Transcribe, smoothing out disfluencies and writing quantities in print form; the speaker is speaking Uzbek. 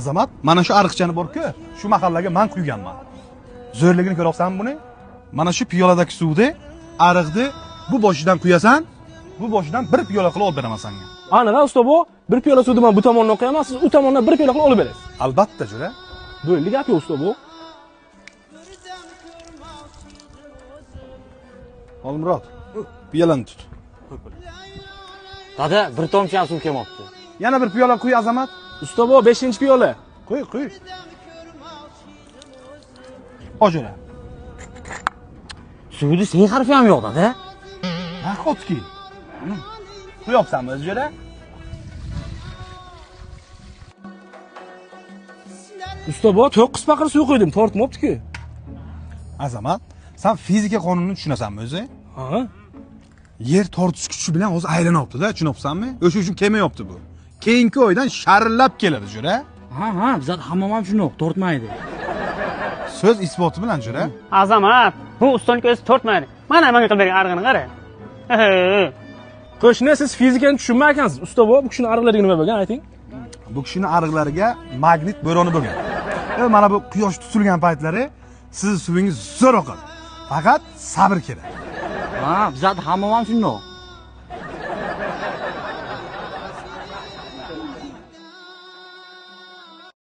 Azamat, mana shu ariqchani bor-ku, shu mahallaga men quyganman. Zo'rligini ko'ryapsanmi buni? Mana shu piyoladagi suvni, ariqni bu boshidan quyasan, bu boshidan bir piyola qilib olib beraman senga. Aniq, usta bu, bir piyola suvni men bu tomondan qo'yaman, siz u tomondan bir piyola qilib olib berasiz. Albatta, jo'ra. Bo'ldi gap-ku usta bu. Olmurod, piyolani tut. Dada, bir tomchi ham suv kelmabdi. Yana bir piyola quy, Azamat. Usta bu 5-piyola. Qo'y. Ojo'ra. Suvni sen harfi ham yo'q, dada. Nahotki. Quyapsanmi, o'zjo'ra? Usta bu 9 paqir suv qo'ydim, tortmabdi-ku. Azamat, sen fizika qonunini tushunasanmi o'zi? Ha? Yer tortish kuchi bilan o'zi aylanyapti-da, tushunyapsanmi? O'sha uchun kelmayapti bu. Keyingi oydan sharillab keladi, jo'ra. Ha, bizlar hammam ham shundoq, tortmaydi. So'z isboti bilan, jo'ra. Azamat, bu ustonlik o'zi tortmaydi. Mana menga qilib bergan arig'ini qara. Qo'shni, siz fizikani tushunmay ekansiz. Usta bu kishini ariqlariga nima bo'lgan, ayting. Bu kishini ariqlariga magnit bo'roni bo'lgan. Mana bu quyosh tutilgan paytlari siz suvingiz zo'r oqadi. Faqat sabr kerak. Ha, bizlar hammam ham shundoq.